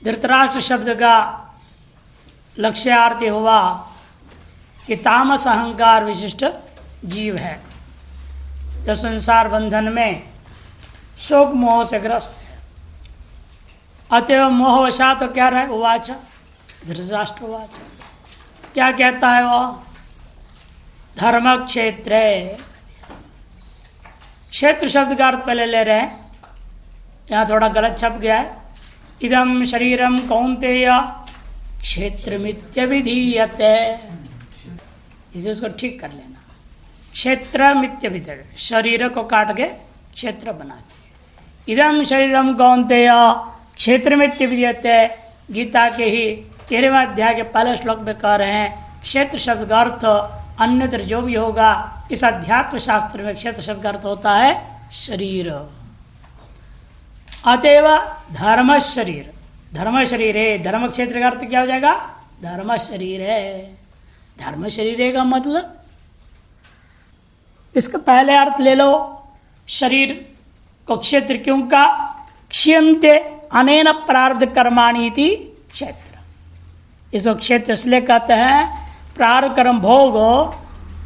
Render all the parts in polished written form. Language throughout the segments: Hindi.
धृतराष्ट्र शब्द का लक्ष्यार्थ हुआ कि तामस अहंकार विशिष्ट जीव है जो संसार बंधन में शोक मोह से ग्रस्त है। अतएव मोहवशा तो क्या रहे उवाच धृतराष्ट्र उवाच क्या कहता है वो धर्म क्षेत्र क्षेत्र शब्द का अर्थ पहले ले रहे हैं, यहाँ थोड़ा गलत छप गया है। इदम शरीरम कौन्तेय क्षेत्रमित्यभिधीयते, इसे उसको ठीक कर लेना। क्षेत्रमित्यभिधीयते शरीर को काट के क्षेत्र बना चाहिए। इदम शरीरम कौन्तेय क्षेत्रमित्यभिधीयते गीता के ही 13वें अध्याय के पहले श्लोक में कह रहे हैं क्षेत्र शब्द का अर्थ अन्यत्र जो भी होगा इस अध्यात्म शास्त्र में क्षेत्र शब्द का अर्थ होता है शरीर। अतएव धर्म शरीर, धर्म शरीर है, धर्म क्षेत्र का अर्थ क्या हो जाएगा धर्म शरीर है। धर्म शरीर है का मतलब इसका पहले अर्थ ले लो, शरीर को क्षेत्र क्यों का क्षीयन्ते अनेन प्रारब्ध कर्माणि इति क्षेत्र, इसको क्षेत्र इसलिए कहते हैं प्रारब्ध कर्म भोग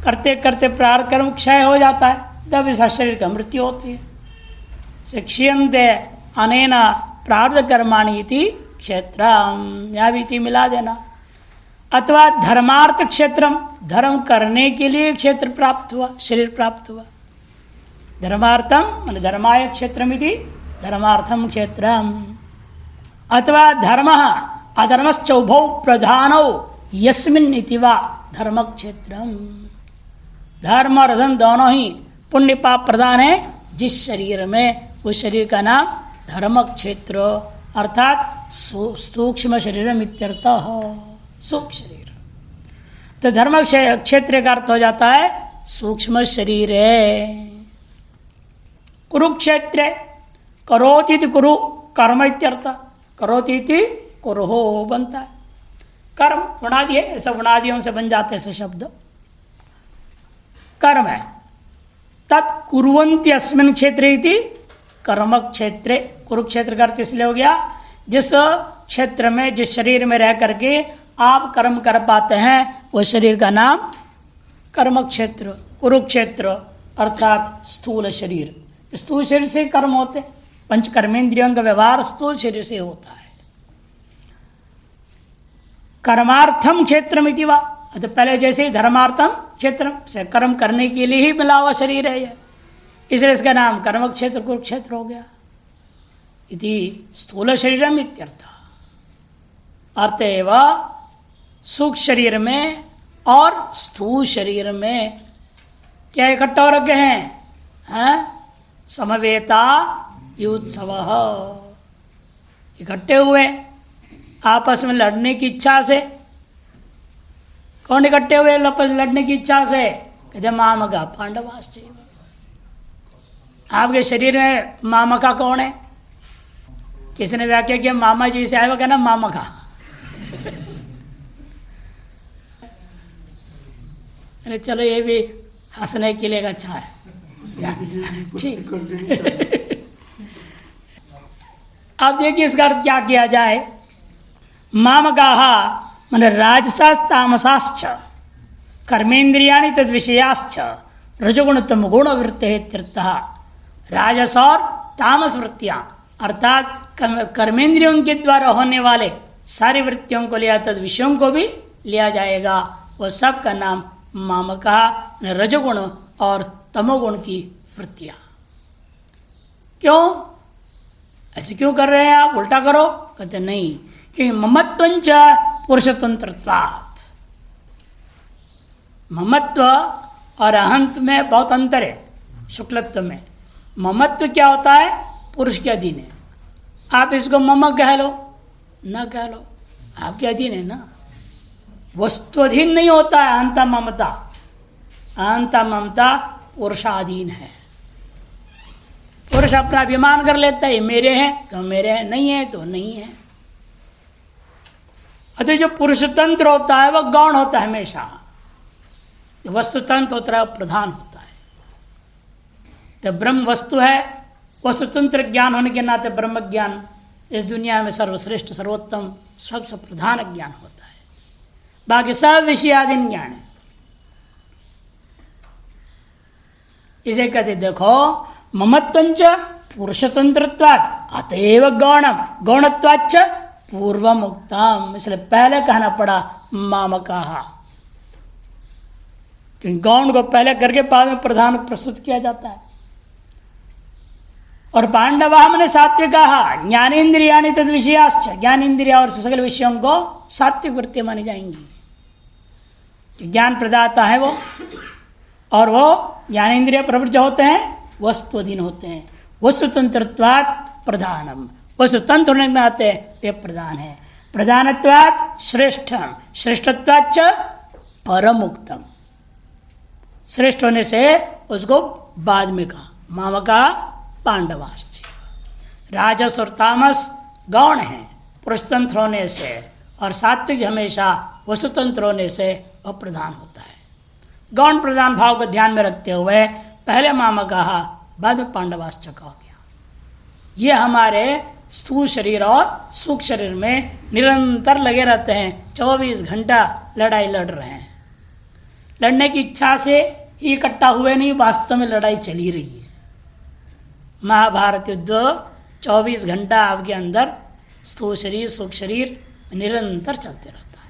करते करते प्रारब्ध कर्म क्षय हो जाता है तब इस शरीर का मृत्यु होती है। क्षीयन्ते अनेन प्रारब्ध कर्माणि इति क्षेत्र, यहाँ भी इति मिला देना। अथवा धर्मार्थ क्षेत्रम, धर्म करने के लिए क्षेत्र प्राप्त हुआ, शरीर प्राप्त हुआ। धर्मार्थम मान धर्माय क्षेत्रमिति धर्मार्थम क्षेत्रम। अथवा धर्म अधर्मश्चौभौ प्रधानौ यस्मिन् इति वा धर्म क्षेत्रम, धर्म और अधर्म दोनों ही पुण्य पाप प्रधान है जिस शरीर में, उस शरीर का नाम धर्म क्षेत्र अर्थात सूक्ष्म शरीर मित्यर्थ, सूक्ष्म शरीर। तो धर्म क्षेत्र का अर्थ हो जाता है सूक्ष्म शरीर है। कुरुक्षेत्र करोति कुरु कर्म इत्यर्थ, करोति कुरुहो बनता है कर्म, गुणादि है, ऐसा गुणादियों से बन जाते ऐसे शब्द कर्म है। तत्कुर्वन्ति अस्मिन् क्षेत्रे इति कर्म क्षेत्रे, कुरुक्षेत्र का अर्थ इसलिए हो गया जिस क्षेत्र में जिस शरीर में रह करके आप कर्म कर पाते हैं वो शरीर का नाम कर्म क्षेत्र, कुरुक्षेत्र अर्थात स्थूल शरीर। स्थूल शरीर से कर्म होते, पंच कर्मेंद्रियों का व्यवहार स्थूल शरीर से होता है। कर्मार्थम क्षेत्रमिति वा, तो पहले जैसे ही धर्मार्थम क्षेत्र से कर्म करने के लिए ही मिला हुआ शरीर है यह, इसलिए इसका नाम कर्म क्षेत्र कुरुक्षेत्र हो गया। इति स्थूल शरीरम इत्यर्थ, अतएव सूक्ष्म शरीर में और स्थूल शरीर में क्या इकट्ठा हो रखे हैं, समवेता युत्सव, इकट्ठे हुए आपस में लड़ने की इच्छा से। कौन इकट्ठे हुए लड़ने की इच्छा से, कहते मामका पांडवाश्च। आपके शरीर में मामका कौन है, किसी ने व्याख्या किया मामा जी से आए वो कहना मामका। अरे चलो ये भी हंसने के लिए अच्छा है, ठीक। अब देखिए इसका अर्थ क्या किया जाए। मामकाः मन राजसास् तामसाश्च कर्मेन्द्रियाणि तद विषयाश्च रजोगुण तमगुण वृत्ते तीर्थः। राजस और तामस वृत्तियां अर्थात कर्मेंद्रियों के द्वारा होने वाले सारी वृत्तियों को लिया तद विषयों को भी लिया जाएगा, वो सब का नाम मामका, रजोगुण और तमोगुण की वृत्तियां। क्यों ऐसे क्यों कर रहे हैं आप, उल्टा करो, कहते नहीं कि ममत्वंच पुरुषतंत्रत्वात्, ममत्व और अहंत में बहुत अंतर है। शुक्लत्व में ममत्व क्या होता है, पुरुष के अधीन है। आप इसको मम कह लो न कह लो, आपके अधीन है ना, वस्तुअधीन नहीं होता है। अहंता ममता, अहंता ममता पुरुषाधीन है। पुरुष अपना अभिमान कर लेता है मेरे हैं तो मेरे हैं, नहीं है तो नहीं है। अतः जो पुरुष तंत्र होता है वह गौण होता है हमेशा, जो वस्तु तंत्र होता है प्रधान होता है। तो ब्रह्म वस्तु है, वस्तुतंत्र ज्ञान होने के नाते ब्रह्म ज्ञान इस दुनिया में सर्वश्रेष्ठ सर्वोत्तम सबसे प्रधान ज्ञान होता है, बाकी सब विषयाधीन ज्ञान है। इसे कहते देखो ममत्वंच पुरुषतंत्रत्वात् अतएव गौणम गौणत्वाच्च पूर्वमुक्तम, इसलिए पहले कहना पड़ा मामकाहा, क्योंकि गौण को पहले करके बाद में प्रधान प्रस्तुत किया जाता है। और पांडवा मैंने सात्विक ज्ञानेन्द्रिया तद विषयाश्च, ज्ञानेन्द्रिया और सकल विषयों को सात्विक वृत्ति मानी जाएंगी। ज्ञान प्रदाता है वो, और वो ज्ञानेन्द्रिय प्रवृत्त होते हैं वस्तुअधीन होते हैं। वस्तुतंत्रत्वात् प्रधानम, वस्तुतंत्र होने के नाते वे प्रधान है। प्रधानत्वात् श्रेष्ठम, श्रेष्ठत्वाच्च परमुक्तम, श्रेष्ठ होने से उसको बाद में कहा मामका पांडवाश्च। राजस और तामस गौण है पुरुषतंत्र होने से, और सात्विक हमेशा वसुतंत्र होने से वह प्रधान होता है। गौण प्रधान भाव को ध्यान में रखते हुए पहले मामा कहा, बाद में पांडवाश्च कहा गया। ये हमारे स्थूल शरीर और सूक्ष्म शरीर में निरंतर लगे रहते हैं, 24 घंटा लड़ाई लड़ रहे हैं। लड़ने की इच्छा से ही इकट्ठा हुए नहीं, वास्तव में लड़ाई चली रही है। महाभारत युद्ध 24 घंटा आपके अंदर स्थूल शरीर सूक्ष्म शरीर निरंतर चलते रहता है।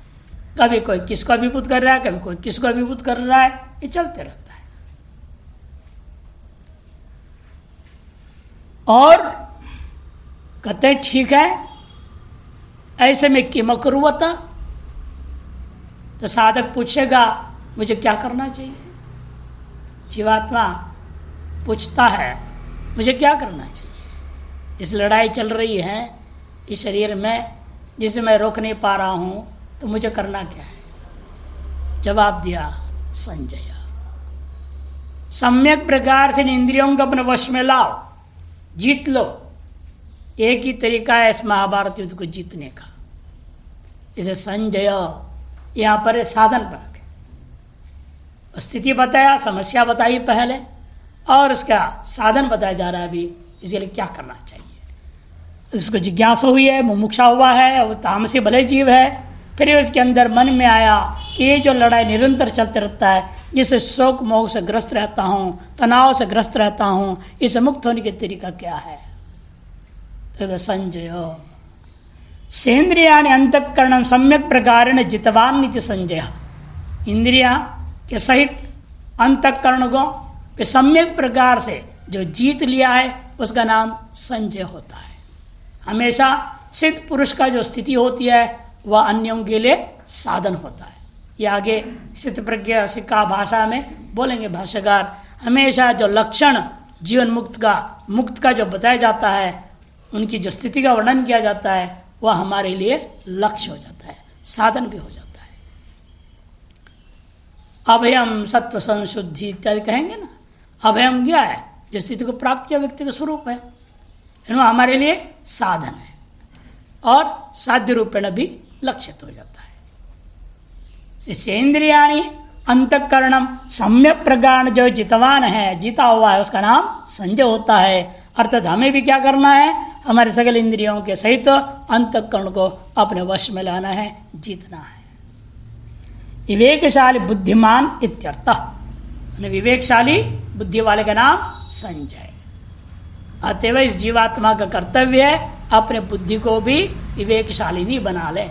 कभी कोई किसको अभिभूत कर रहा है, कभी कोई किसको अभिभूत कर रहा है, ये चलते रहता है। और कहते हैं ठीक है, ऐसे में किम अकुर्वत, तो साधक पूछेगा मुझे क्या करना चाहिए। जीवात्मा पूछता है मुझे क्या करना चाहिए। इस लड़ाई चल रही है इस शरीर में, जिसे मैं रोक नहीं पा रहा हूं, तो मुझे करना क्या है। जवाब दिया संजय, सम्यक प्रकार से इंद्रियों को अपने वश में लाओ, जीत लो। एक ही तरीका है इस महाभारत युद्ध को जीतने का। इसे संजय यहां पर साधन पर रखे। स्थिति बताया, समस्या बताई पहले, और उसका साधन बताया जा रहा है अभी, इसके लिए क्या करना चाहिए। उसको जिज्ञासा हुई है, मुमुक्षा हुआ है, वो तामसी भले जीव है। फिर उसके अंदर मन में आया कि ये जो लड़ाई निरंतर चलते रहता है, जिससे शोक मोह से ग्रस्त रहता हूँ, तनाव से ग्रस्त रहता हूँ, इससे मुक्त होने का तरीका क्या है। तो संजय सेन्द्रिया अंतःकरण सम्यक प्रकार जितवान संजय, इंद्रिया के सहित अंतःकरण को सम्यक प्रकार से जो जीत लिया है उसका नाम संजय होता है। हमेशा सिद्ध पुरुष का जो स्थिति होती है वह अन्यों के लिए साधन होता है। ये आगे सिद्ध प्रज्ञा सिक्का भाषा में बोलेंगे भाष्यकार। हमेशा जो लक्षण जीवन मुक्त का जो बताया जाता है, उनकी जो स्थिति का वर्णन किया जाता है, वह हमारे लिए लक्ष्य हो जाता है, साधन भी हो जाता है। अभयम सत्व संशुद्धि इत्यादि कहेंगे ना। अभयम क्या है, जो स्थिति को प्राप्त किया व्यक्ति का स्वरूप है, हमारे लिए साधन है और साध्य रूपेण भी लक्षित हो जाता है। सेन्द्रियाणि अंतःकरणम सम्यक प्रकार जो जितवान है, जीता हुआ है, उसका नाम संजय होता है। अर्थात हमें भी क्या करना है, हमारे सकल इंद्रियों के सहित अंतःकरण को अपने वश में लाना है, जीतना है। विवेकशाली बुद्धिमान इत्यर्थ, विवेकशाली बुद्धि वाले का नाम संजय। अतएव इस जीवात्मा का कर्तव्य है अपने बुद्धि को भी विवेकशालिनी बना ले।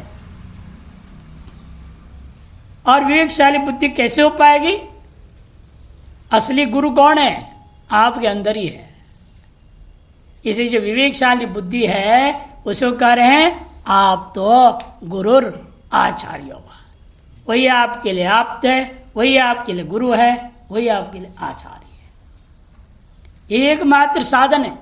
और विवेकशाली बुद्धि कैसे हो पाएगी? असली गुरु कौन है? आपके अंदर ही है। इसे जो विवेकशाली बुद्धि है उसको कह रहे हैं आप तो गुरुर आचार्य। वही आपके लिए आप्त है, वही आपके लिए गुरु है, वही आपके लिए आचार्य है। एकमात्र साधन है।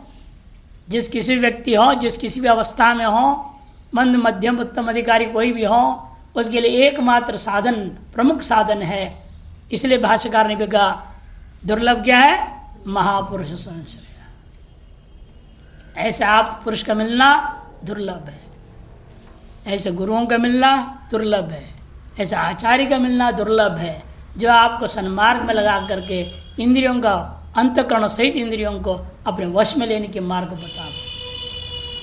जिस किसी व्यक्ति हो, जिस किसी भी अवस्था में हो, मंद मध्यम उत्तम अधिकारी कोई भी हो, उसके लिए एकमात्र साधन, प्रमुख साधन है। इसलिए भाष्यकार ने भी कहा दुर्लभ क्या है? महापुरुष संश्रय। ऐसे आप पुरुष का मिलना दुर्लभ है, ऐसे गुरुओं का मिलना दुर्लभ है, ऐसे आचार्य का मिलना दुर्लभ है, जो आपको सन्मार्ग में लगा करके इंद्रियों का अंतःकरण सहित इंद्रियों को अपने वश में लेने के मार्ग बता दो।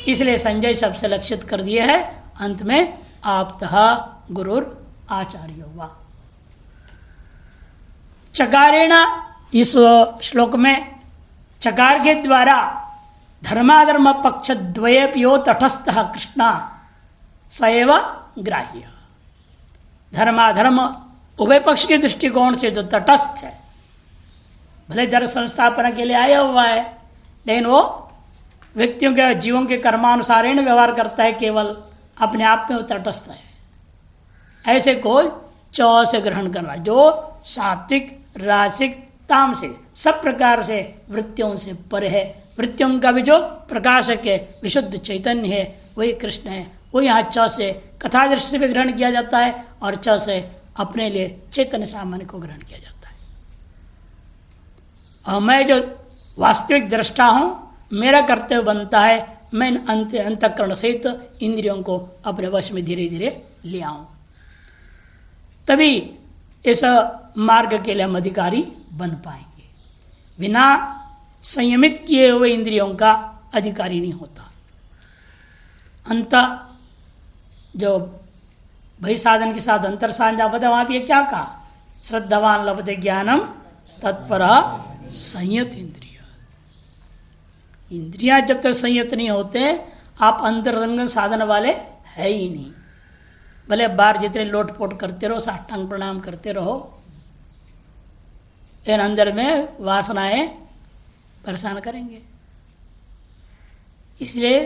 इसलिए संजय शब्द से लक्षित कर दिए है। अंत में आपतः गुरुर आचार्य हुआ। चकारेण, इस श्लोक में चकार के द्वारा धर्माधर्म पक्ष द्वयेप्यो तटस्थ कृष्णा सएव ग्राह्य। धर्माधर्म उभय पक्ष के दृष्टिकोण से जो तटस्थ है, भले धर्म संस्थापना के लिए आया हुआ है, लेकिन वो व्यक्तियों के जीवों के कर्मानुसार ही व्यवहार करता है, केवल अपने आप में वो तटस्थ है। ऐसे को चौ से ग्रहण करना, जो सात्विक, रासिक, तामसिक सब प्रकार से वृत्तियों से परे है। वृत्तियों का भी जो प्रकाशक है, विशुद्ध चैतन्य है, वही कृष्ण है। वो यहाँ च से कथा दृष्टि से भी ग्रहण किया जाता है और च से अपने लिए चैतन्य सामान्य को ग्रहण किया जाता है। और मैं जो वास्तविक दृष्टा हूं, मेरा कर्तव्य बनता है मैं अंतःकरण सहित इंद्रियों को अपने वश में धीरे धीरे ले आऊं, तभी इस मार्ग के लिए हम अधिकारी बन पाएंगे। बिना संयमित किए हुए इंद्रियों का अधिकारी नहीं होता। अंत जो भय साधन के साथ अंतर सांझा बता, वहां भी क्या कहा? श्रद्धावान लभते ज्ञानम तत्पर संयत इंद्रिय। इंद्रियां जब तक संयत नहीं होते, आप अंतरंग साधन वाले है ही नहीं। भले बाहर जितने लोटपोट करते रहो, साष्टांग प्रणाम करते रहो, लेकिन अंदर में वासनाएं परेशान करेंगे। इसलिए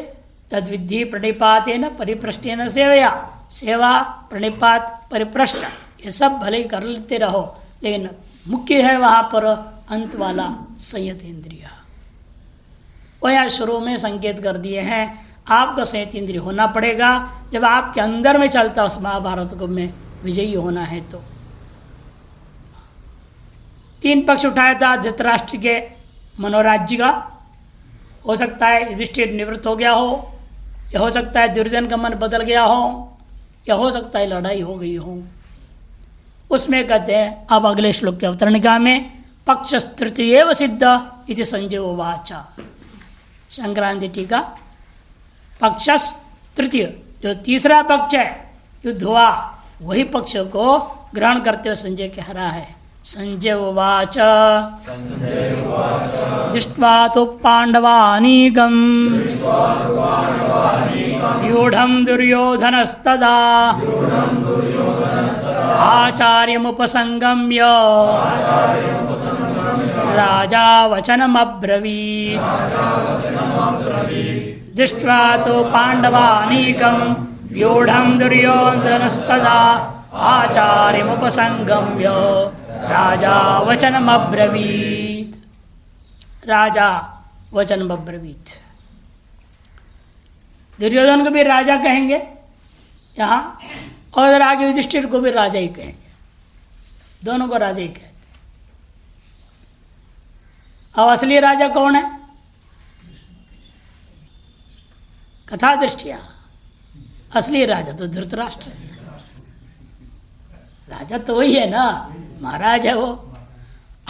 तद्विधि प्रणिपातेन परिप्रष्टेन सेवया, सेवा प्रणिपात परिप्रष्ट ये सब भले ही कर लेते रहो, लेकिन मुख्य है वहां पर अंत वाला संयत इंद्रिय। वह यहाँ शुरू में संकेत कर दिए हैं, आपका संयत इंद्रिय होना पड़ेगा। जब आपके अंदर में चलता उस महाभारत को में विजयी होना है तो। तीन पक्ष उठाया था धृतराष्ट्र के मनोराज्य का। हो सकता है युधिष्ठिर निवृत्त हो गया हो, या हो सकता है दुर्योधन का मन बदल गया हो, या हो सकता है लड़ाई हो गई हो। उसमें कहते हैं अब अगले श्लोक के अवतरणिका में पक्ष तृतीय सिद्ध इति संजय उवाच। संक्रांति टीका, पक्ष तृतीय जो तीसरा पक्ष है, युद्ध हुआ, वही पक्ष को ग्रहण करते हुए संजय कह रहा है। संजय उवाच दृष्ट्वा तु पांडवानीकं व्यूढ़ं दुर्योधनस्तदा आचार्यमुपसंगम्य राजा वचनमब्रवीत्। दृष्ट्वा तु पांडवानीकं व्यूढ़ं दुर्योधनस्तदा आचार्यमुपसंगम्य राजा वचनमब्रवीत्। राजा वचनमब्रवीत्, दुर्योधन को भी राजा कहेंगे यहाँ, और आगे युधिष्ठिर को भी राजा ही कहेंगे। दोनों को राजा ही कहेंगे। अब असली राजा कौन है? कथा दृष्टिया असली राजा तो धृतराष्ट्र है। राजा तो वही है ना, महाराज है वो।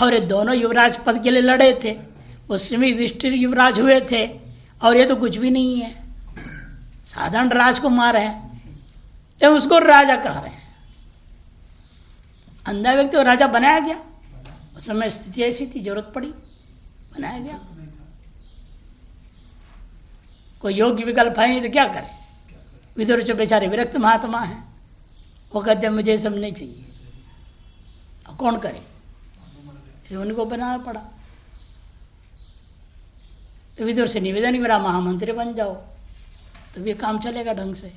और ये दोनों युवराज पद के लिए लड़े थे, उसमें युधिष्ठिर युवराज हुए थे, और ये तो कुछ भी नहीं है, साधारण राजकुमार है, लेकिन उसको राजा कह रहे हैं। अंधा व्यक्ति को राजा बनाया गया, उस समय स्थिति ऐसी थी, जरूरत पड़ी, बनाया गया। कोई योग्य विकल्प है नहीं तो क्या करे? विदुर जो बेचारे विरक्त महात्मा हैं, वो कहते हैं मुझे सब नहीं चाहिए, अब कौन करे? इसे उनको बनाना पड़ा। तो विदुर से निवेदन, मेरा महामंत्री बन जाओ, तो भी काम चलेगा ढंग से।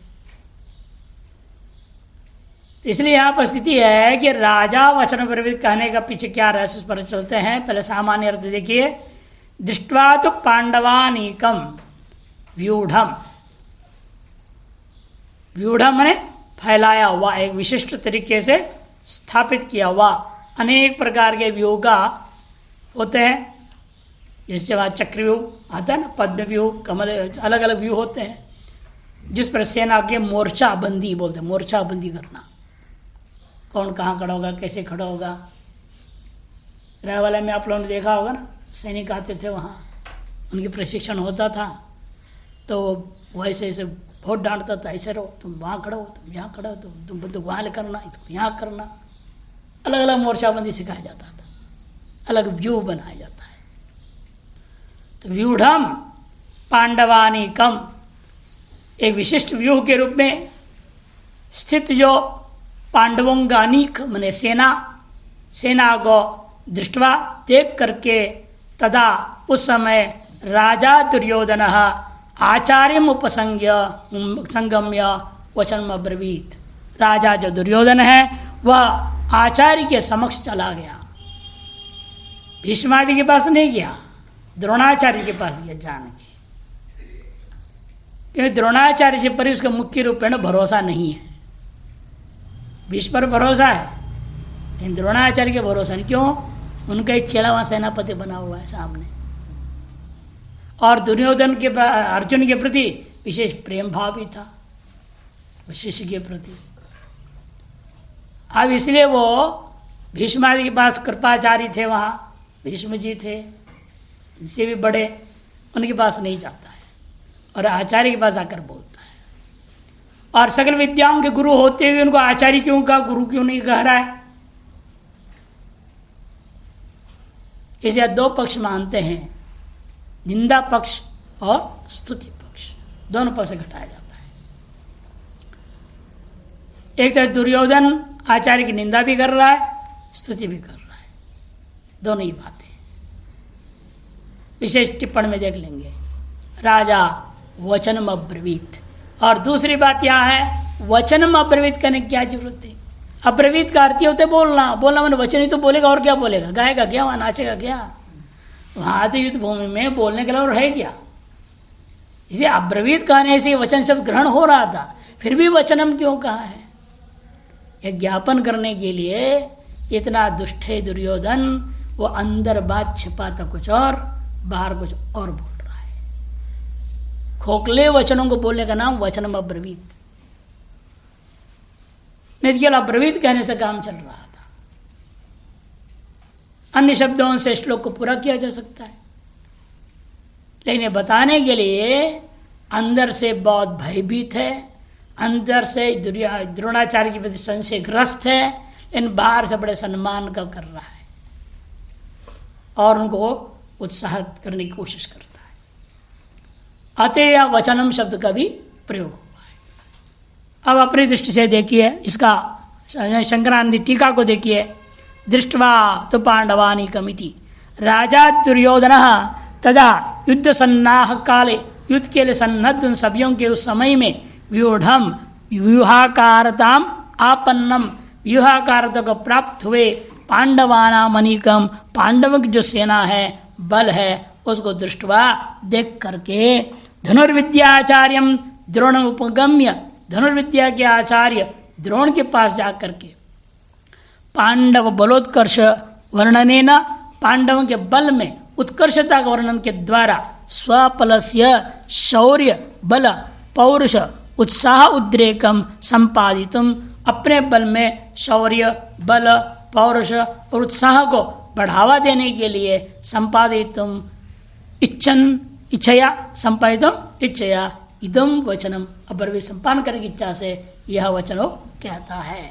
तो इसलिए यहां पर स्थिति है कि राजा वचन प्रवृत्त कहने का पीछे क्या रहस्य, उस पर चलते हैं। पहले सामान्य अर्थ देखिए, दृष्ट्वा तो पांडवानीकम व्यूढ़म। व्यूढ़म ने फैलाया हुआ, एक विशिष्ट तरीके से स्थापित किया हुआ। अनेक प्रकार के व्यूह का होते हैं, जैसे वहाँ चक्रव्यूह आता है ना, पद्म व्यूह, कमल, अलग अलग व्यूह होते हैं, जिस पर सेना के मोर्चाबंदी बोलते हैं। मोर्चाबंदी करना, कौन कहाँ खड़ा होगा, कैसे खड़ा होगा। रायवाला में आप लोगों ने देखा होगा ना, सैनिक आते थे वहाँ, उनकी प्रशिक्षण होता था, तो वैसे ऐसे बहुत डांटता था, ऐसे रहो, तुम वहाँ खड़ो, तुम यहाँ खड़ो, तुम बंदूक वहाँ करना, इसको यहाँ करना। अलग अलग मोर्चाबंदी सिखाया जाता था, अलग व्यूह बनाया जाता है। तो व्यूढ़म पांडवानीकम, एक विशिष्ट व्यूह के रूप में स्थित जो पांडवों का अनीक मने सेना को दृष्टवा देख करके, तदा उस समय राजा दुर्योधन आचार्यम संगम्य वचनम अब्रवीत। राजा जो दुर्योधन है वह आचार्य के समक्ष चला गया, भीष्मादि के पास नहीं गया, द्रोणाचार्य के पास गया जान के, क्योंकि द्रोणाचार्य जी पर उसका मुख्य रूप में भरोसा नहीं है। भीष्म पर भरोसा है लेकिन द्रोणाचार्य के भरोसा नहीं। क्यों? उनका एक चेला वहां सेनापति बना हुआ है सामने, और दुर्योधन के अर्जुन के प्रति विशेष प्रेम भाव भी था शिष्य के प्रति। अब इसलिए वो भीष्मादि के पास कृपाचार्य थे, वहाँ भीष्म जी थे, इनसे भी बड़े, उनके पास नहीं जाता है और आचार्य के पास आकर बोलता है। और सकल विद्याओं के गुरु होते हुए उनको आचार्य क्यों कहा, गुरु क्यों नहीं कह रहा है? इसे दो पक्ष मानते हैं, निंदा पक्ष और स्तुति पक्ष, दोनों पक्ष घटाया जाता है। एक तरह दुर्योधन आचार्य की निंदा भी कर रहा है, स्तुति भी कर रहा है, दोनों ही बातें विशेष टिप्पणी में देख लेंगे। राजा वचनम अब्रवीत, और दूसरी बात यह है वचनम अब्रवीत करने की क्या जरूरत है? अब्रवीत का अर्थ होते बोलना, बोलना मैंने वचन ही तो बोलेगा, और क्या बोलेगा? गाएगा क्या, वहां नाचेगा क्या? वहां तो युद्ध भूमि में बोलने के लिए और है क्या? इसे अब्रवीत कहने से वचन शब्द ग्रहण हो रहा था, फिर भी वचनम क्यों कहा है? यह ज्ञापन करने के लिए इतना दुष्ट है दुर्योधन, वो अंदर बात छिपाता कुछ और, बाहर कुछ और बोल रहा है। खोखले वचनों को बोलने का नाम वचनम अब्रवीत, नहीं तो केवल अब्रवीत कहने से काम चल रहा था। अन्य शब्दों से श्लोक को पूरा किया जा सकता है, लेकिन ये बताने के लिए अंदर से बहुत भयभीत है, अंदर से द्रोणाचार्य के प्रति संशयग्रस्त है, लेकिन बाहर से बड़े सम्मान का कर रहा है और उनको उत्साहित करने की कोशिश करता है। अतः वचनम शब्द का भी प्रयोग हुआ है। अब अपनी दृष्टि से देखिए, इसका शंकरानंद टीका को देखिए। दृष्टवा तो पांडवानी कमिति राजा दुर्योधन तदा युद्ध सन्नाह काले, युद्ध के लिए सन्नद्ध उन सभ्यों के उस समय में व्यूढ़म व्यूहाकारताम आपन्नम, व्यूहाकारता को प्राप्त हुए पांडवानाम अनीकम, पांडवों की जो सेना है, बल है, उसको दृष्टवा देख करके धनुर्विद्याचार्यम द्रोण उपगम्य, धनुर्विद्या के आचार्य द्रोण के पास जाकर के पांडव बलोत्कर्ष वर्णनेन, पांडवों के बल में उत्कर्षता के वर्णन के द्वारा स्वपलस्य शौर्य बल पौरुष उत्साह उद्रेकम संपादितुम, अपने बल में शौर्य बल पौरुष और उत्साह को बढ़ावा देने के लिए संपादितुम इच्छया संपादितुम इच्छया इदम वचनम, अब्रवीत संपादन करने की इच्छा से यह वचन कहता है।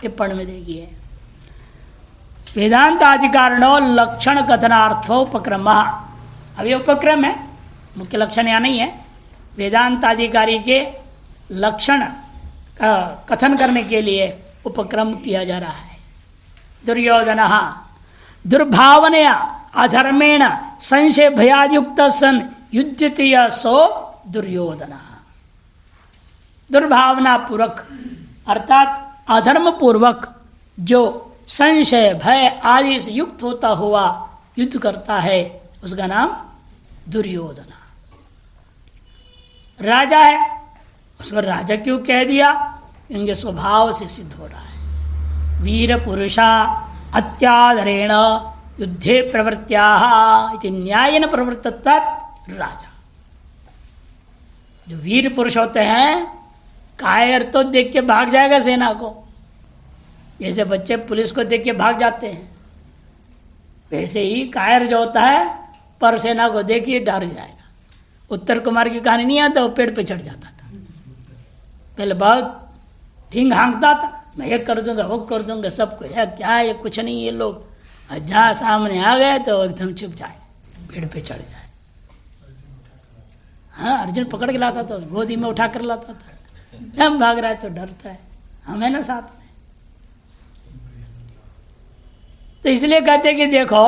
टिप्पणी में देखिए, वेदांताधिकारणो लक्षण कथनार्थोपक्रम, अब ये उपक्रम है, मुख्य लक्षण यहाँ नहीं है। वेदांताधिकारी के लक्षण का कथन करने के लिए उपक्रम किया जा रहा है। दुर्योधन दुर्भावनया अधर्मेण संशय भयायुक्त सन युद्धतीय सो दुर्योधन, दुर्भावना पूर्वक अर्थात अधर्म पूर्वक जो संशय भय आदि से युक्त होता हुआ युद्ध करता है, उसका नाम दुर्योधन। राजा है, उसको राजा क्यों कह दिया? इनके स्वभाव से सिद्ध हो रहा है। वीर पुरुषा अत्यादरेण युद्धे प्रवृत्त्याः इति न्यायेन प्रवृत्तत्वात् राजा। जो वीर पुरुष होते हैं, कायर तो देख के भाग जाएगा सेना को, जैसे बच्चे पुलिस को देख के भाग जाते हैं, वैसे ही कायर जो होता है पर सेना को देख के डर जाएगा, उत्तर कुमार की कहानी नहीं आता, वो पेड़ पे चढ़ जाता था। पहले बहुत ढींग हाँकता था, मैं ये कर दूंगा वो कर दूंगा, सबको है क्या है, ये कुछ नहीं ये लोग। और जहाँ सामने आ गए तो एकदम चुप जाए, पेड़ पे चढ़ जाए। हाँ, अर्जुन पकड़ के लाता था, गोदी में उठा कर लाता था। हम भाग रहा है तो डरता है, हमें ना साथ में। तो इसलिए कहते हैं कि देखो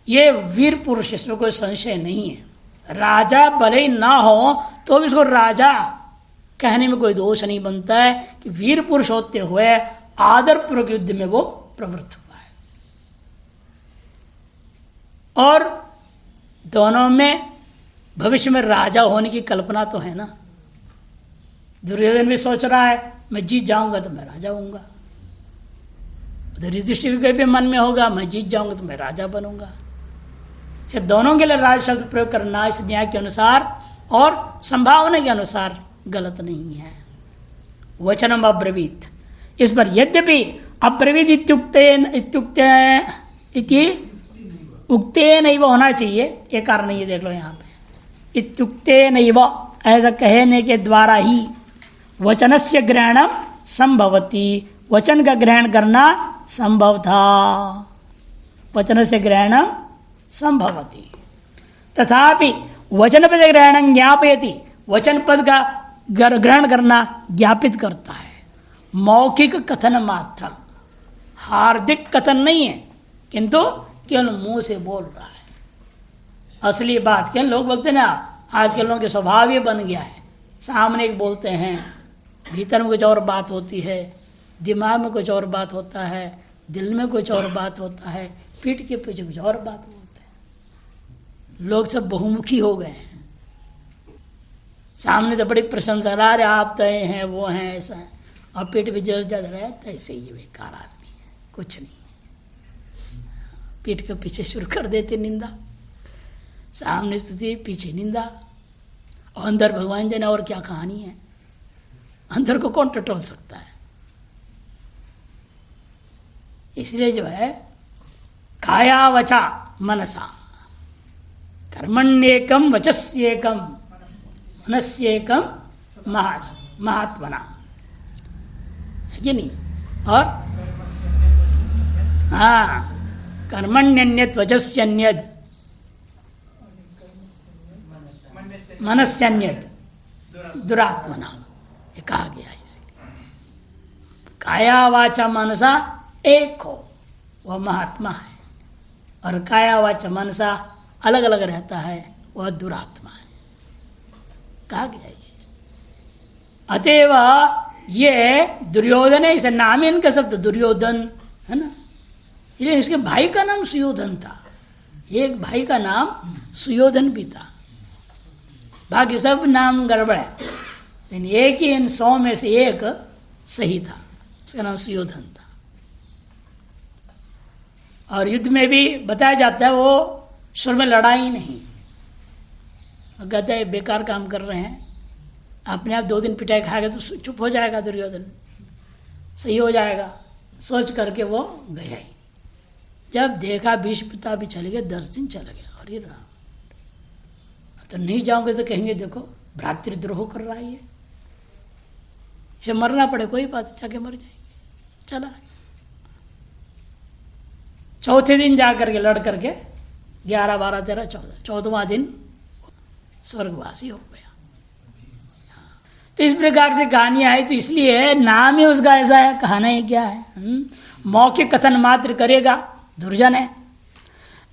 ये वीर पुरुष, इसमें कोई संशय नहीं है। राजा भले ही ना हो तो भी इसको राजा कहने में कोई दोष नहीं बनता है कि वीर पुरुष होते हुए आदर पूर्वक युद्ध में वो प्रवृत्त हुआ है। और दोनों में भविष्य में राजा होने की कल्पना तो है ना। दुर्योधन भी सोच रहा है मैं जीत जाऊंगा तो मैं राजा होऊंगा, युधिष्ठिर के भी मन में होगा मैं जीत जाऊंगा तो मैं राजा बनूंगा। सिर्फ दोनों के लिए राज शब्द प्रयोग करना इस न्याय के अनुसार और संभावना के अनुसार गलत नहीं है। वचनम अब्रवीत, इस पर यद्यपि अब्रवीत उक्ते नहीं होना चाहिए, एक कारण नहीं है, देख लो यहाँ पे इत्युक्ते नहीं, ऐसा कहने के द्वारा ही वचनस्य ग्रहणम संभवती, वचन का ग्रहण करना संभव था। वचन से ग्रहणम संभवती तथापि वचन पद ग्रहण ज्ञापयति, वचन पद का ग्रहण करना ज्ञापित करता है। मौखिक कथन मात्र, हार्दिक कथन नहीं है, किंतु केवल मुंह से बोल रहा है। असली बात क्या लोग बोलते हैं ना, आजकल लोगों के स्वभाव ये बन गया है, सामने एक बोलते हैं, भीतर में कुछ और बात होती है, दिमाग में कुछ और बात होता है, दिल में कुछ और बात होता है, पीठ के पीछे कुछ और बात बोलते हैं। लोग सब बहुमुखी हो गए हैं। सामने तो बड़ी प्रशंसा रहा रहे आप तो हैं वो हैं ऐसा है, और पीठ पे जल जल रहा है तो ऐसे ही बेकार आदमी है, कुछ नहीं। पीठ के पीछे शुरू कर देते निंदा, सामने स्तुति पीछे निंदा, और अंदर भगवान जाने और क्या कहानी है। अंदर को कौन टटोल सकता है। इसलिए जो है काया वचा मनसा, कर्मण्येकम वचस्येकम मनस्येकम महात्मना, है कि नहीं। और हाँ, कर्मण्यन्यत वचस्यन्यद मनस्यन्यद दुरात्मना, ये कहा गया है। इसलिए काया वाचा मनसा एक हो, वह महात्मा है, और काया वाचा मनसा अलग अलग रहता है, वह दुरात्मा है, कहा गया ये। अतएव ये दुर्योधन है, इसे नाम है इनका शब्द दुर्योधन है ना। ये इसके भाई का नाम सुयोधन था, एक भाई का नाम सुयोधन भी था, बाकी सब नाम गड़बड़ है, लेकिन एक ही इन 100 में से एक सही था, उसका नाम सुयोधन था। और युद्ध में भी बताया जाता है वो शुरू में लड़ाई नहीं, कहते हैं बेकार काम कर रहे हैं, अपने आप 2 दिन पिटाई खाएगा तो चुप हो जाएगा दुर्योधन, सही हो जाएगा, सोच करके वो गया ही। जब देखा भीष्म भी चले गए, 10 दिन चले गए, अरे राम, तो नहीं जाओगे तो कहेंगे देखो भ्रातृद्रोह कर रहा है ये, इसे मरना पड़े कोई बात, जाके मर जाएंगे। चला चौथे दिन जाकर के लड़ करके 11, 12, 13, 14, 14वां दिन स्वर्गवासी हो गया। तो इस प्रकार से कहानियां आई, तो इसलिए नाम ही उसका ऐसा है, कहना ही क्या है, मौखिक कथन मात्र करेगा, दुर्जन है।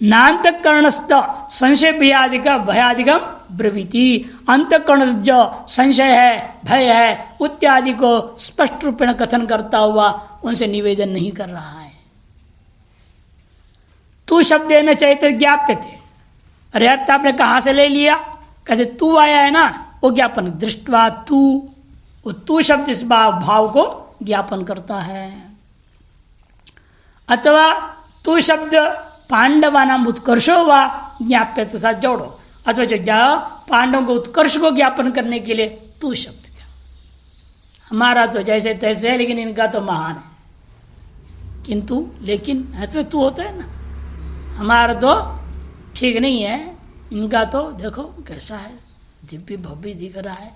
नान्तकरणस्थ संशय भयादिकम ब्रवीति, अंतकरण जो संशय है, भय है, इत्यादि को स्पष्ट रूप में कथन करता हुआ उनसे निवेदन नहीं कर रहा है। तू शब्द न चैत ज्ञाप्य थे, अरे अर्थ आपने कहाँ से ले लिया, कहते तू आया है ना, वो ज्ञापन दृष्टवा तू, वो तू शब्द इस भाव को ज्ञापन करता है। अथवा तू शब्द पांडवा नाम उत्कर्षो व ज्ञाप्य के साथ जोड़ो, अथवा जो पांडवों को उत्कर्ष को ज्ञापन करने के लिए तू शब्द क्या, हमारा तो जैसे तैसे है लेकिन इनका तो महान है, किंतु लेकिन ऐसे तू होता है ना, हमारा तो ठीक नहीं है, इनका तो देखो कैसा है, दिव्य भव्य दिख रहा है,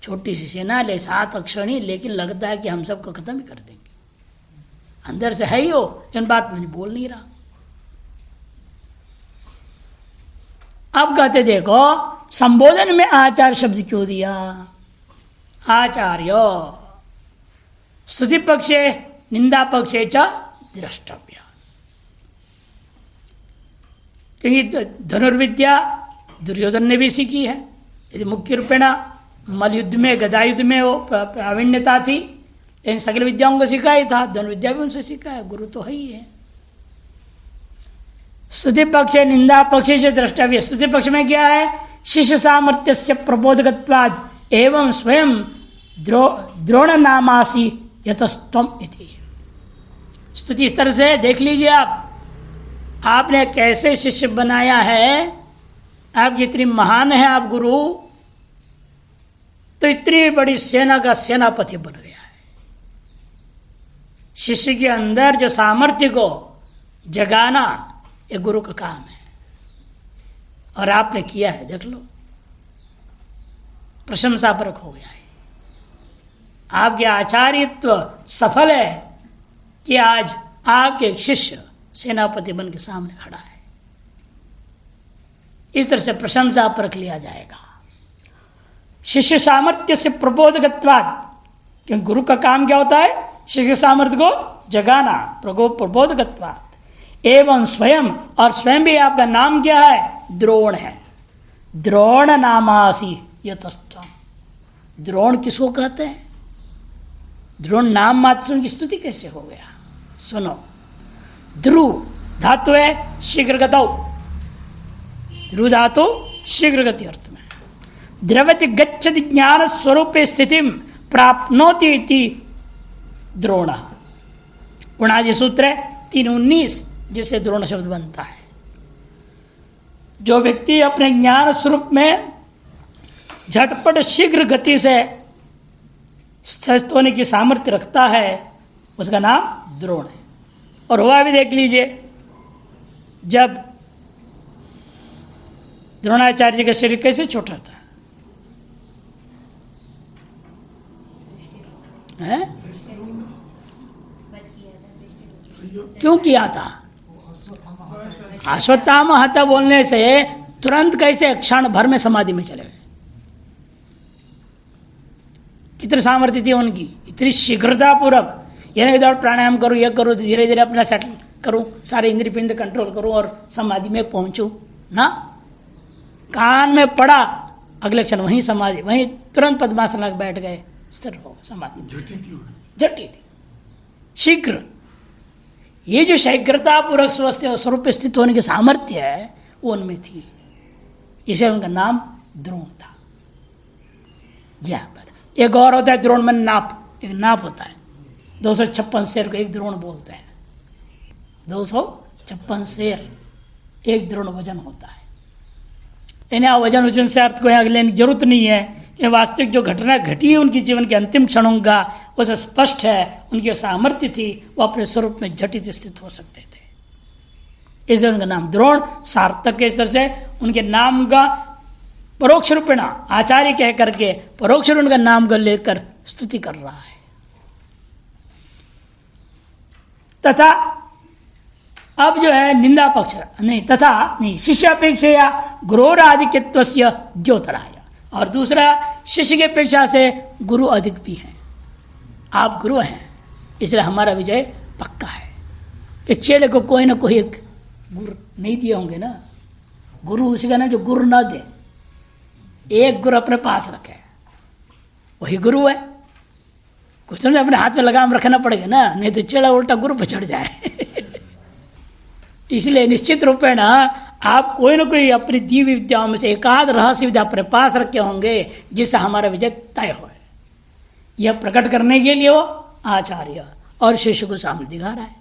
छोटी सी सेना ले 7 अक्षणी, लेकिन लगता है कि हम सबको खत्म ही कर देंगे। अंदर से है ही हो, इन बात में बोल नहीं रहा। अब कहते देखो संबोधन में आचार्य शब्द क्यों दिया? आचार्य स्तुति पक्षे निंदा पक्षे च द्रष्टव्य, क्योंकि धनुर्विद्या दुर्योधन ने भी सीखी है। यदि मुख्य रूपेण मल युद्ध में गदा युद्ध में वो प्रावीण्यता थी, लेकिन सकल विद्याओं को सीखा ही था, धनुर्विद्या भी उनसे सीखा है, गुरु तो है ही है। स्तुति पक्ष निंदा पक्ष से द्रष्टव्य। स्तुति पक्ष में क्या है? शिष्य सामर्थ्य से प्रबोधकत्वाद एवं स्वयं द्रोण नामासी यतस्तम इति। स्तुति इस तरह से देख लीजिए आपने कैसे शिष्य बनाया है, आप इतनी महान है आप गुरु, तो इतनी बड़ी सेना का सेनापति बन गया है। शिष्य के अंदर जो सामर्थ्य को जगाना ये गुरु का काम है, और आपने किया है, देख लो, प्रशंसापरक हो गया है। आपके आचार्यत्व सफल है कि आज आपके शिष्य सेनापति बन के सामने खड़ा है। इस तरह से प्रशंसापरक लिया जाएगा। शिष्य सामर्थ्य से प्रबोधकत्वाद, क्योंकि गुरु का काम क्या होता है? शिष्य सामर्थ्य को जगाना, प्रबोधकत्वाद एवं स्वयं, और स्वयं भी आपका नाम क्या है? द्रोण है। द्रोण नामासी यतस्त्वम्। द्रोण किसको कहते हैं? द्रोण नाम मात्र से उनकी स्तुति कैसे हो गया? सुनो, ध्रुव धातु है शीघ्र गतौ, ध्रुव धातु शीघ्र गति अर्थ में। द्रवति गच्छति ज्ञान स्वरूप स्थिति प्राप्नोति इति द्रोण। गुणादि सूत्र है 3:19, जिससे द्रोण शब्द बनता है। जो व्यक्ति अपने ज्ञान स्वरूप में झटपट शीघ्र गति से स्थित होने की सामर्थ्य रखता है, उसका नाम द्रोण है। और हुआ भी देख लीजिए, जब द्रोणाचार्य जी का शरीर कैसे छोटा था, है? क्यों किया था? अश्वत्थामा हता बोलने से तुरंत कैसे क्षण भर में समाधि में चले गए। कितनी सामर्थ्य थी उनकी, इतनी शीघ्रता पूर्वक, यानी इधर प्राणायाम करूँ, यह करूँ, धीरे धीरे अपना सेटल करूँ, सारे इंद्रिय पिंड कंट्रोल करूँ और समाधि में पहुंचूं ना। कान में पड़ा, अगले क्षण वहीं समाधि, वहीं तुरंत पद्मासन लग बैठ गए, स्थिर हो समाधि। झटी थी, शीघ्र। ये जो शीघ्रता पूर्वक स्वरूप स्थित होने की सामर्थ्य है वो उनमें थी, इसे उनका नाम द्रोण था। यहाँ पर एक और होता है द्रोण में नाप, एक नाप होता है। 256 शेर को एक द्रोण बोलते हैं। 256 शेर एक द्रोण वजन होता है। इन्हें वजन से अर्थ को यहाँ लेने की जरूरत नहीं है कि वास्तविक जो घटना घटी है उनके जीवन के अंतिम क्षणों का, वो सब स्पष्ट है। उनकी सामर्थ्य थी, वो अपने स्वरूप में झटित स्थित हो सकते थे, इसलिए उनका नाम द्रोण सार्थक के स्तर से उनके नाम का परोक्ष रूपेण आचार्य कह करके परोक्ष उनका नाम को लेकर स्तुति कर रहा है। तथा अब जो है निंदा पक्ष नहीं, तथा नहीं, शिष्यापेक्षा गुरोराधिक्यत्व द्योतराय, और दूसरा शिष्य की अपेक्षा से गुरु अधिक भी हैं। आप गुरु हैं, इसलिए हमारा विजय पक्का है। कि चेले को कोई ना कोई एक गुरु नहीं दिए होंगे ना, गुरु उसी का ना जो गुरु ना दे, एक गुरु अपने पास रखे, वही गुरु है। कुछ नहीं, अपने हाथ में लगाम रखना पड़ेगा ना, नहीं तो चेला उल्टा गुरु पर चढ़ जाए। इसलिए निश्चित रूपेण आप कोई ना कोई अपनी दिव्य विद्याओं में से एकाध रहस्य विद्या अपने पास रखे होंगे जिससे हमारा विजय तय हो। यह प्रकट करने के लिए वो आचार्य और शिष्य को सामने दिखा रहा है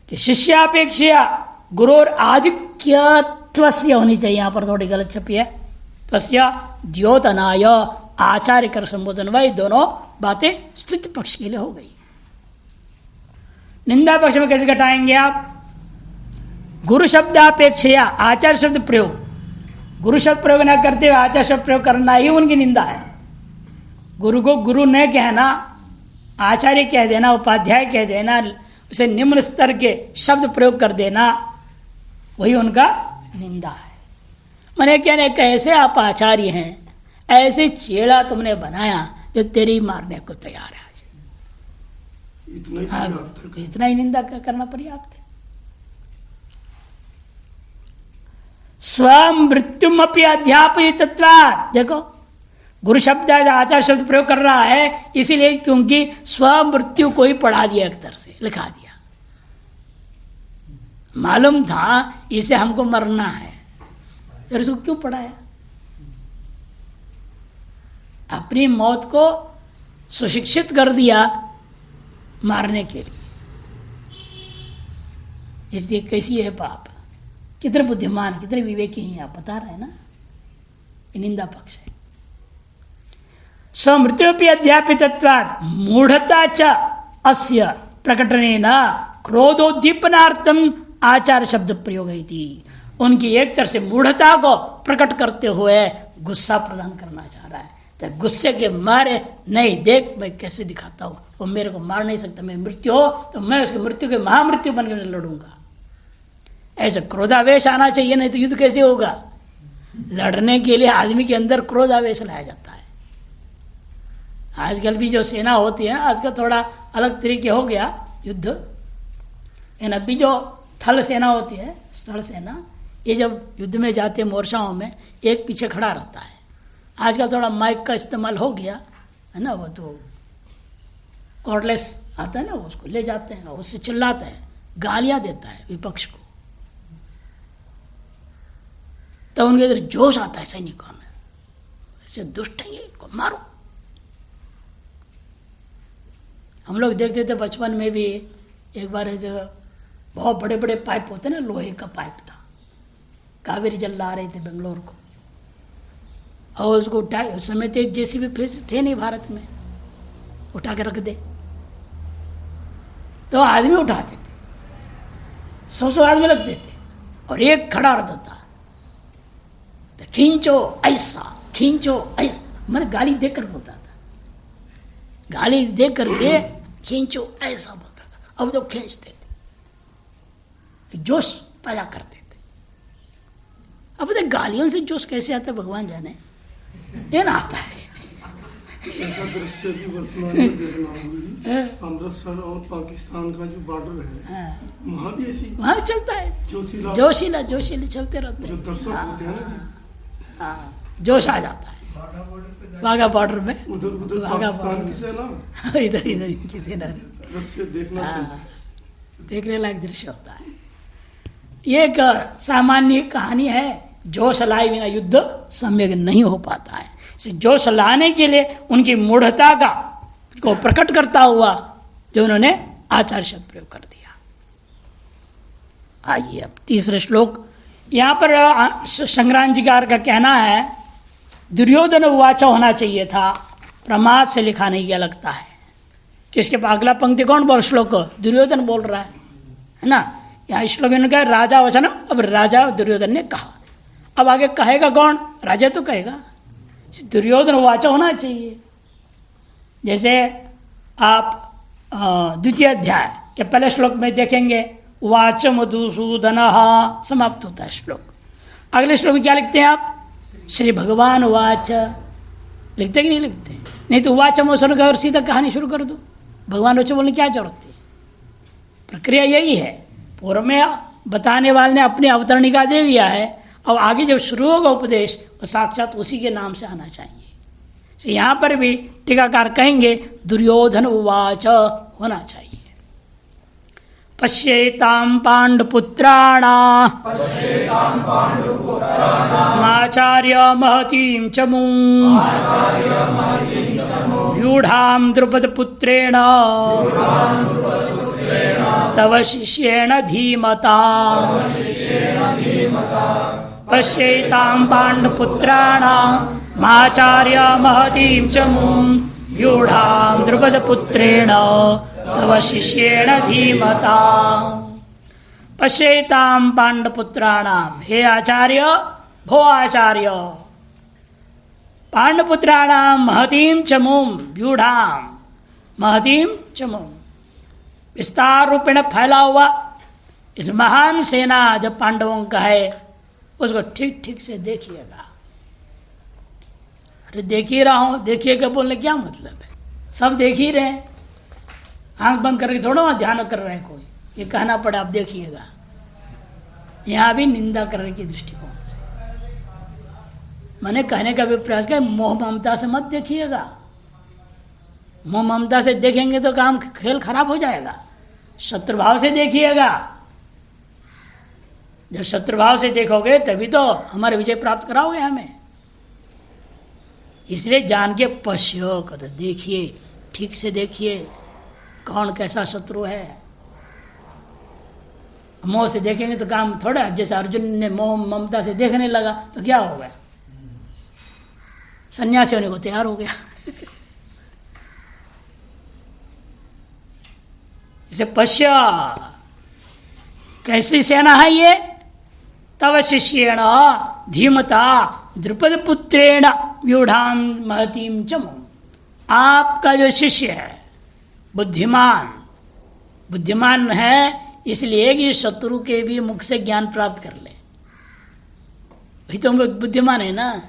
कि शिष्यापेक्षा गुरोर आधिक्यत्वस्य होनी चाहिए। यहां पर थोड़ी गलत छपी है, तस्य द्योतनाय आचार्य कर संबोधन, वही दोनों बातें स्तुति पक्ष के लिए हो गई। निंदा पक्ष में कैसे घटाएंगे आप? गुरु शब्दापेक्षया आचार्य शब्द प्रयोग, गुरु शब्द प्रयोग न करते हुए आचार्य शब्द प्रयोग करना ही उनकी निंदा है। गुरु को गुरु न कहना, आचार्य कह देना, उपाध्याय कह देना, उसे निम्न स्तर के शब्द प्रयोग कर देना, वही उनका निंदा है। मैंने कहने कैसे आप आचार्य हैं, ऐसे चेला तुमने बनाया जो तेरी मारने को तैयार है। आज इतना ही निंदा करना पर्याप्त है। स्वमृत्युम अपनी अध्यापयित्वात्, देखो गुरु शब्द आचार्य शब्द प्रयोग कर रहा है इसीलिए क्योंकि स्वमृत्यु को ही पढ़ा दिया, एक तरह से लिखा दिया। मालूम था इसे हमको मरना है, तो इसको क्यों पढ़ाया? अपनी मौत को सुशिक्षित कर दिया मारने के लिए। इसलिए कैसी है पाप, कितने बुद्धिमान कितने विवेकी हैं आप बता रहे हैं ना। निंदा पक्ष है। स्वमृत्युपि अध्यापितत्वात् मूढ़ता च अस्य प्रकटनेन क्रोधोद्दीपनार्थम आचार्य शब्द प्रयोग थी। उनकी एक तरह से मूढ़ता को प्रकट करते हुए गुस्सा प्रदान करना चाह रहा है। तो गुस्से के मारे नहीं, देख मैं कैसे दिखाता हूं, वो मेरे को मार नहीं सकता, मैं मृत्यु हो तो मैं उसकी मृत्यु के महामृत्यु बनकर लड़ूंगा। ऐसे क्रोधावेश आना चाहिए, नहीं तो युद्ध कैसे होगा। लड़ने के लिए आदमी के अंदर क्रोधावेश लाया जाता है। आजकल भी जो सेना होती है, आजकल थोड़ा अलग तरीके हो गया युद्ध, लेकिन अभी जो थल सेना होती है, स्थल सेना, ये जब युद्ध में जाते हैं मोर्चाओं में एक पीछे खड़ा रहता है। आजकल थोड़ा माइक का इस्तेमाल हो गया है ना, वो तो कॉर्डलेस आता है ना, उसको ले जाते हैं, उससे चिल्लाता है, गालियां देता है विपक्ष को। तो उनके इधर जोश आता है सैनिकों में, ऐसे दुष्ट है ये, इनको मारो। हम लोग देखते थे बचपन में भी, एक बार ऐसे बहुत बड़े बड़े पाइप होते ना, लोहे का पाइप था, कावेरी जल ला रहे थे बेंगलोर को, और उसको उठा, उस समय तो जेसीबी थे नहीं भारत में, उठा के रख दे तो आदमी उठाते थे, 100 आदमी लगते थे और एक खड़ा रहता था, तो खींचो ऐसा, खींचो ऐसा, मैंने गाली देकर बोलता था, गाली दे करके खींचो ऐसा बोलता था। अब तो खींचते थे, जोश पैदा करते थे। अब तो गालियों से जोश कैसे आता है भगवान जाने, ये ना आता है। ऐसा दृश्य भी वर्तमान में देखना होगी। अमृतसर और पाकिस्तान का जो बॉर्डर है, वहाँ भी ऐसी वहाँ चलता है, जोशीला चलते रहते हैं। जो दर्शक होते हैं ना जी, जोश आ जाता है। वाघा बॉर्डर में उधर पाकिस्तान की सेना, इधर की सेना, दृश्य देखना देखने लायक दृश्य होता है। ये एक सामान्य कहानी है, जोश लाए बिना युद्ध सम्यक नहीं हो पाता है। जोश लाने के लिए उनकी मूढ़ता का को प्रकट करता हुआ जो उन्होंने आचार्य शब्द प्रयोग कर दिया। आइए अब तीसरे श्लोक। यहाँ पर संग्रामजीकार का कहना है दुर्योधन उवाच होना चाहिए था, प्रमाद से लिखा नहीं गया लगता है। किसके अगला पंक्ति कौन बोल, श्लोक दुर्योधन बोल रहा है ना। यहाँ श्लोक में कहा राजा वचन, अब राजा दुर्योधन ने कहा, अब आगे कहेगा कौन, राजा तो कहेगा। दुर्योधन उवाच होना चाहिए। जैसे आप द्वितीय अध्याय के पहले श्लोक में देखेंगे, उवाच मधुसूदन समाप्त होता है श्लोक। अगले श्लोक में क्या लिखते हैं आप, श्री भगवान उवाच लिखते कि नहीं लिखते? नहीं तो उवाच मोसन का और सीधा कहानी शुरू कर दो, भगवान उवाच बोलने क्या जरूरत है। प्रक्रिया यही है, पूर्व में बताने वाले ने अपनी अवतरणिका दे दिया है, अब आगे जब शुरू होगा उपदेश वो साक्षात उसी के नाम से आना चाहिए। यहाँ पर भी टीकाकार कहेंगे दुर्योधन उवाच होना चाहिए। पश्येतां पांडुपुत्राणा आचार्य महतीं च मूं व्यूढ़ां द्रुपदपुत्रेण तव शिष्येण धीमता। पश्येतां पांडुपुत्राणाम् आचार्य महतीं च मूं व्यूढ़ां द्रुपदपुत्रेण तव शिष्येण धीमता। पश्येतां पांडुपुत्राणाम्, हे आचार्य भो आचार्य पांडपुत्राणाम महतीम चमुम व्यूढ़ाम महतीम चमुम, विस्तार रूपेण फैला हुआ इस महान सेना जो पांडवों का है उसको ठीक ठीक से देखिएगा। अरे देख ही रहा हूं, देखिएगा बोलने क्या मतलब है? सब देख ही रहे, आंख बंद करके थोड़ा ध्यान कर रहे हैं कोई, ये कहना पड़ा आप देखिएगा। यहां भी निंदा करने की दृष्टिकोण से मैंने कहने का भी प्रयास किया, मोह ममता से मत देखिएगा। मोह ममता से देखेंगे तो काम खेल खराब हो जाएगा। शत्रुभाव से देखिएगा, जब शत्रुभाव से देखोगे तभी तो हमारे विजय प्राप्त कराओगे हमें। इसलिए जान के पश्यो को तो देखिए, ठीक से देखिए कौन कैसा शत्रु है। मोह से देखेंगे तो काम थोड़ा, जैसे अर्जुन ने मोह ममता से देखने लगा तो क्या हो गया, सन्यासी होने को तैयार हो गया। इसे पश्य, कैसी सेना है ये? तव शिष्येण धीमता द्रुपद पुत्रेण व्यूढ़ान महतीम चमु, आपका जो शिष्य है बुद्धिमान, बुद्धिमान है इसलिए कि शत्रु के भी मुख से ज्ञान प्राप्त कर ले। वही तो बुद्धिमान है ना।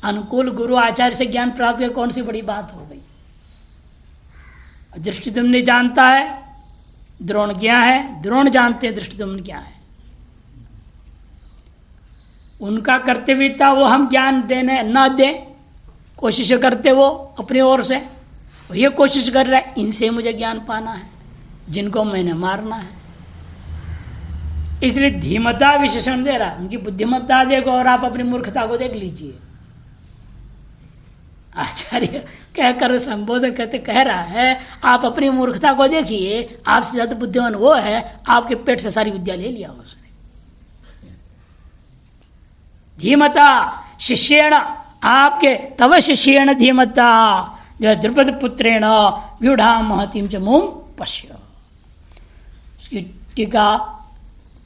अनुकूल गुरु आचार्य से ज्ञान प्राप्त कर कौन सी बड़ी बात हो गई। दृष्टिदुम्न जानता है द्रोण क्या है, द्रोण जानते हैं दृष्टिदुम्न क्या है। उनका कर्तव्य था वो हम ज्ञान देने न दे, कोशिश करते वो अपनी ओर से, और ये कोशिश कर रहा है इनसे मुझे ज्ञान पाना है, जिनको मैंने मारना है। इसलिए धीमता विशेषण दे रहा, उनकी बुद्धिमत्ता देखो और आप अपनी मूर्खता को देख लीजिए। आचार्य कहकर संबोधन करते कह रहा है आप अपनी मूर्खता को देखिए, आपसे ज्यादा बुद्धिमान वो है, आपके पेट से सारी विद्या ले लिया उसने। धीमता शिष्येण, आपके तव शिष्येण धीमता जो द्रुपद पुत्रेण व्यूढ़ा महतीम च मुम पश्य। उसकी टीका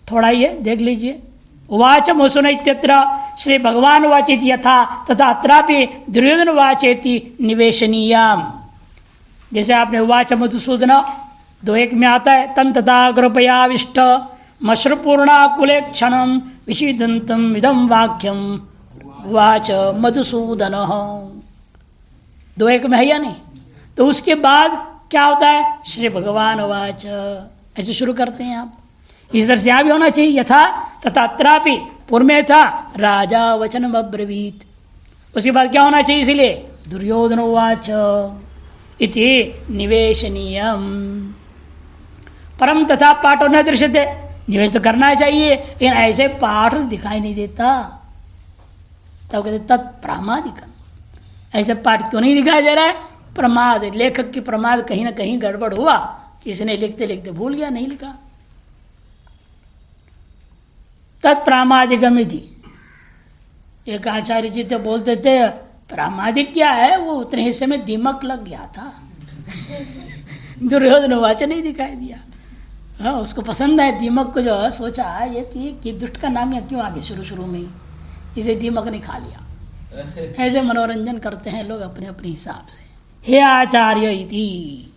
थोड़ा ये देख लीजिए। उवाच मुसुन इत्यत्र श्री भगवान वाचेति यथा तथा अत्रापि दुर्योधन वाचेति निवेशनीयाम। जैसे आपने उवाच मधुसूदन 2:1 में आता है, तन तथा कृपयाविष्ट मश्रुपूर्णा कुले क्षणम विषीदंतम इदम वाक्यम उवाच मधुसूदन 2:1 में है या नहीं? तो उसके बाद क्या होता है? श्री भगवान वाच, ऐसे शुरू करते हैं आप। इस तरह से यहां भी होना चाहिए यथा तथा अत्रापि, पूर्व में था राजा वचनम अब्रवीत, उसके बाद क्या होना चाहिए? इसलिए दुर्योधन उवाच इति निवेशनीयम। परम तथा पाठो न दृश्यते, निवेश तो करना चाहिए लेकिन ऐसे पाठ दिखाई नहीं देता, तब कहते तत्प्रामादिकम। ऐसे पाठ क्यों नहीं दिखाई दे रहा है? प्रमाद, लेखक की प्रमाद कहीं ना कहीं गड़बड़ हुआ, किसने लिखते लिखते भूल गया, नहीं लिखा। तत्प्रामादिकम थी। एक आचार्य जी तो बोलते थे प्रामादिक क्या है, वो उतने हिस्से में दीमक लग गया था। दुर्योधन वाच नहीं दिखाई दिया। हाँ, उसको पसंद है दीमक को, जो है सोचा ये कि दुष्ट का नाम क्यों आ गया शुरू शुरू में ही, इसे दीमक ने खा लिया। ऐसे मनोरंजन करते हैं लोग अपने अपने हिसाब से। हे आचार्य इति